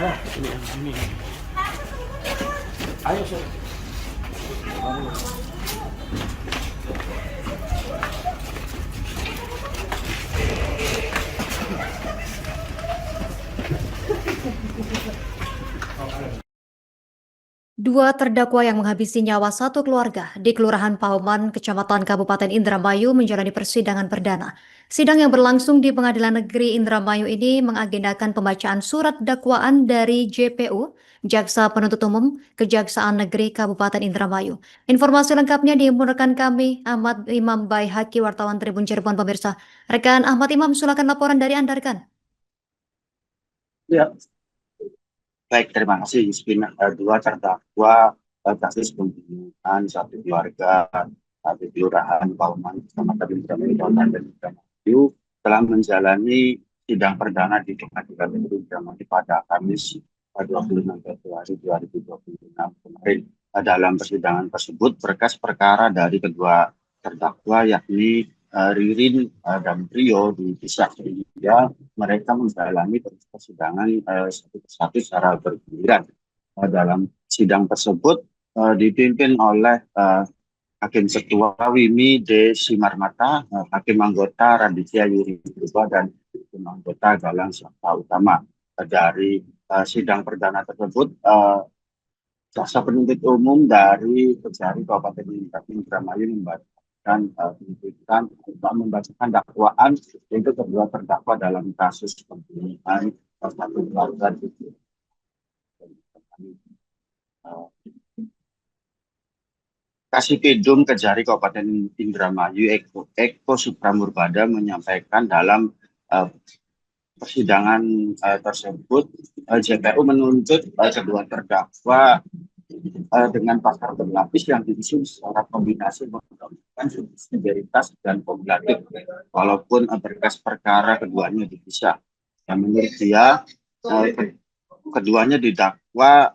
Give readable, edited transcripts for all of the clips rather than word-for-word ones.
salah. Ini. Ayo, sir. Dua terdakwa yang menghabisi nyawa satu keluarga di Kelurahan Pauman, Kecamatan Kabupaten Indramayu menjalani persidangan perdana. Sidang yang berlangsung di Pengadilan Negeri Indramayu ini mengagendakan pembacaan surat dakwaan dari JPU, Jaksa Penuntut Umum, Kejaksaan Negeri Kabupaten Indramayu. Informasi lengkapnya dihimpun kami, Ahmad Imam Baihaqi, wartawan Tribun Cirebon, pemirsa. Rekan Ahmad Imam, silakan laporan dari Anda, rekan. Ya, baik, terima kasih. Dua terdakwa kasus pembunuhan satu keluarga di Kelurahan Pauman, Kecamatan Indramayu, Kabupaten Indramayu telah menjalani sidang perdana di Pengadilan Negeri Indramayu pada Kamis 26 Februari 2026 kemarin. Dalam persidangan tersebut, berkas perkara dari kedua terdakwa yakni Ririn dan Rio dipisah sehingga mereka menjalani persidangan satu persatu secara bergiliran. Dalam sidang tersebut dipimpin oleh Hakim Ketua Wimi D. Simarmata, Hakim Anggota Raditya Yuri Purba, dan Hakim Anggota Galang Sabta Utama. Dari sidang perdana tersebut, Jaksa Penuntut Umum dari Kejari Kabupaten Indramayu membacakan dakwaan untuk kedua terdakwa dalam kasus pembunuhan satu keluarga di Kasipidum Kejari Kabupaten Indramayu Eko Supramurbada menyampaikan dalam persidangan tersebut JPU menuntut kedua terdakwa dengan pasal berlapis yang disusun secara kombinasi menggunakan subsidiaritas dan kumulatif, walaupun berkas perkara keduanya dipisah. Dan menurut dia, keduanya didakwa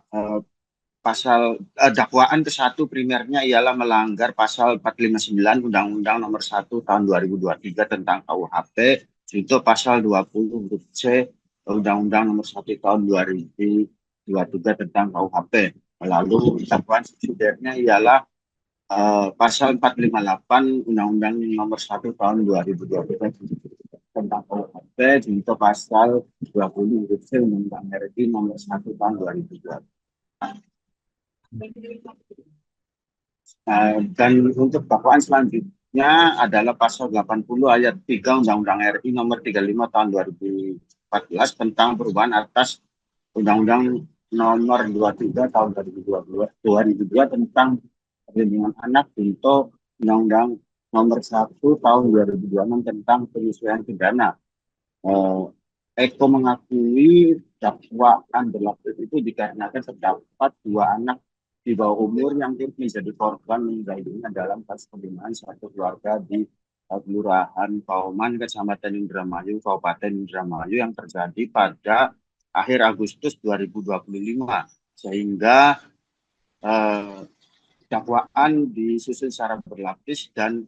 pasal dakwaan ke-1 primernya ialah melanggar pasal 459 Undang-Undang Nomor 1 Tahun 2023 tentang KUHP, itu pasal 20 huruf C Undang-Undang Nomor 1 Tahun 2023 tentang KUHP. Lalu dakwaan subsidiarnya ialah pasal 458 Undang-Undang Nomor 1 Tahun 2023 tentang KUHP, itu pasal 20 huruf C Undang-Undang RI Nomor 1 Tahun 2023. Dan untuk dakwaan selanjutnya adalah pasal 80 ayat 3 Undang-Undang RI Nomor 35 Tahun 2014 tentang perubahan atas Undang-Undang Nomor 23 Tahun 2002 tentang perlindungan anak, untuk Undang-Undang Nomor 1 Tahun 2026 tentang penyesuaian pidana. Eko mengakui dakwaan berlapis itu dikarenakan terdapat dua anak di bawah umur yang menjadi korban meninggal dunia dalam kasus pembunuhan satu keluarga di Kelurahan Pauman, Kecamatan Indramayu, Kabupaten Indramayu yang terjadi pada akhir Agustus 2025, sehingga dakwaan disusun secara berlapis dan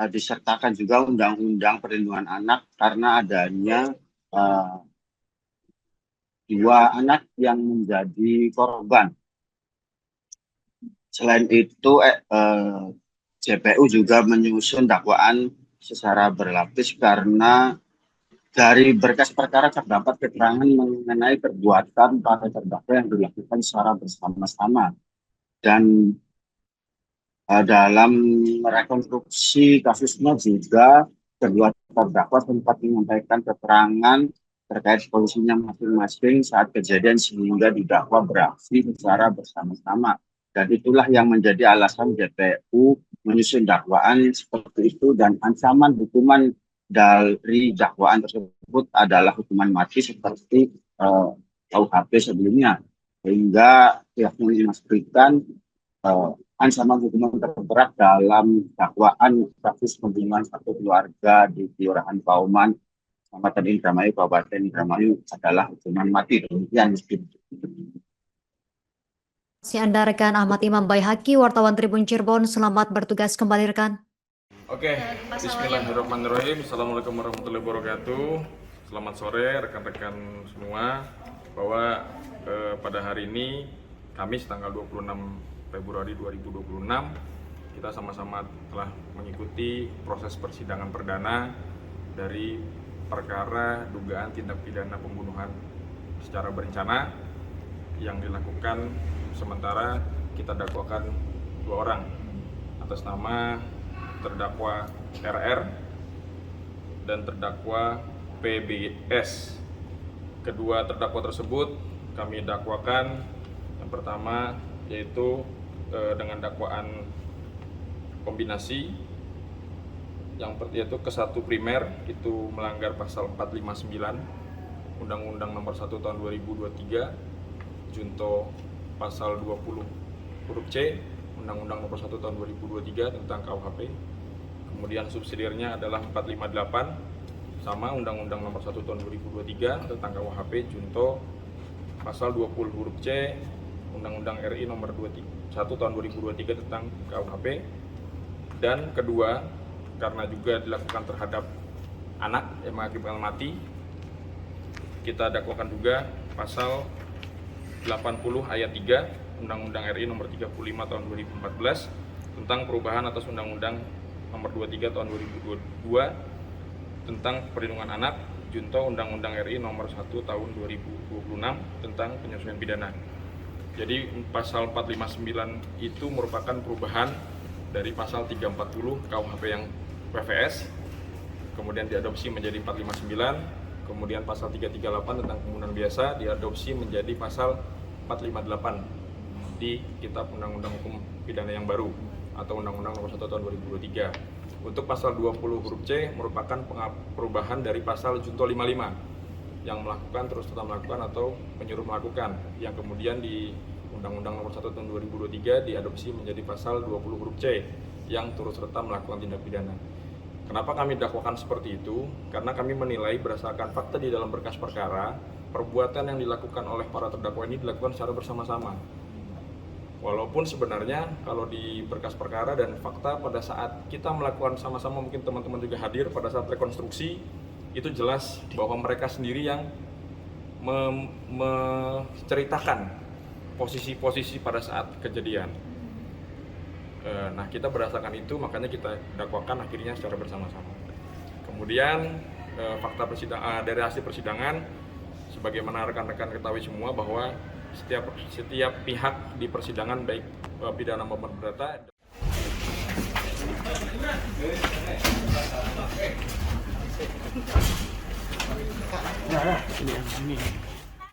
disertakan juga Undang-Undang Perlindungan Anak karena adanya dua anak yang menjadi korban. Selain itu, JPU juga menyusun dakwaan secara berlapis karena dari berkas perkara terdapat keterangan mengenai perbuatan para terdakwa yang dilakukan secara bersama-sama. Dan dalam rekonstruksi kasusnya juga kedua terdakwa sempat menyampaikan keterangan terkait posisinya masing-masing saat kejadian sehingga didakwa beraksi secara bersama-sama. Dan itulah yang menjadi alasan JPU menyusun dakwaan seperti itu, dan ancaman hukuman dari dakwaan tersebut adalah hukuman mati seperti KUHP sebelumnya, sehingga pihaknya memastikan ancaman hukuman terberat dalam dakwaan kasus pembunuhan satu keluarga di Kelurahan Pauman, Kecamatan Indramayu, Kabupaten Indramayu adalah hukuman mati. Demikian. Anda rekan Ahmad Imam Baihaqi, wartawan Tribun Cirebon. Selamat bertugas kembali, rekan. Oke, bismillahirrahmanirrahim. Assalamualaikum warahmatullahi wabarakatuh. Selamat sore rekan-rekan semua, bahwa pada hari ini Kamis tanggal 26 Februari 2026 kita sama-sama telah mengikuti proses persidangan perdana dari perkara dugaan tindak pidana pembunuhan secara berencana yang dilakukan. Sementara kita dakwakan 2 orang atas nama terdakwa RR dan terdakwa PBS. Kedua terdakwa tersebut kami dakwakan, yang pertama yaitu dengan dakwaan kombinasi, yaitu ke-1 primer itu melanggar pasal 459 Undang-Undang Nomor 1 Tahun 2023 junto pasal 20 huruf C Undang-Undang Nomor 1 Tahun 2023 tentang KUHP. Kemudian subsidiarnya adalah 458 sama Undang-Undang Nomor 1 Tahun 2023 tentang KUHP junto pasal 20 huruf C Undang-Undang RI Nomor 1 Tahun 2023 tentang KUHP. Dan kedua, karena juga dilakukan terhadap anak yang mengakibatkan mati, kita dakwakan juga pasal 80 ayat 3 Undang-Undang RI Nomor 35 Tahun 2014 tentang perubahan atas Undang-Undang Nomor 23 Tahun 2022 tentang perlindungan anak junto Undang-Undang RI Nomor 1 Tahun 2026 tentang penyesuaian pidana. Jadi pasal 459 itu merupakan perubahan dari pasal 340 KUHP yang PVS, kemudian diadopsi menjadi 459, kemudian pasal 338 tentang pembunuhan biasa diadopsi menjadi pasal 458 di Kitab Undang-Undang Hukum Pidana yang baru atau Undang-Undang Nomor 1 Tahun 2023. Untuk pasal 20 huruf C merupakan perubahan dari pasal junto 55 yang melakukan, terus tetap melakukan atau menyuruh melakukan, yang kemudian di Undang-Undang Nomor 1 Tahun 2023 diadopsi menjadi pasal 20 huruf C yang turut serta melakukan tindak pidana. Kenapa kami dakwakan seperti itu? Karena kami menilai berdasarkan fakta di dalam berkas perkara, perbuatan yang dilakukan oleh para terdakwa ini dilakukan secara bersama-sama. Walaupun sebenarnya kalau di berkas perkara dan fakta pada saat kita melakukan sama-sama, mungkin teman-teman juga hadir pada saat rekonstruksi, itu jelas bahwa mereka sendiri yang menceritakan posisi-posisi pada saat kejadian. Nah, kita berdasarkan itu makanya kita dakwakan akhirnya secara bersama-sama. Kemudian fakta persidangan dari hasil persidangan, sebagaimana rekan-rekan ketahui semua bahwa setiap pihak di persidangan baik pidana maupun perdata Ini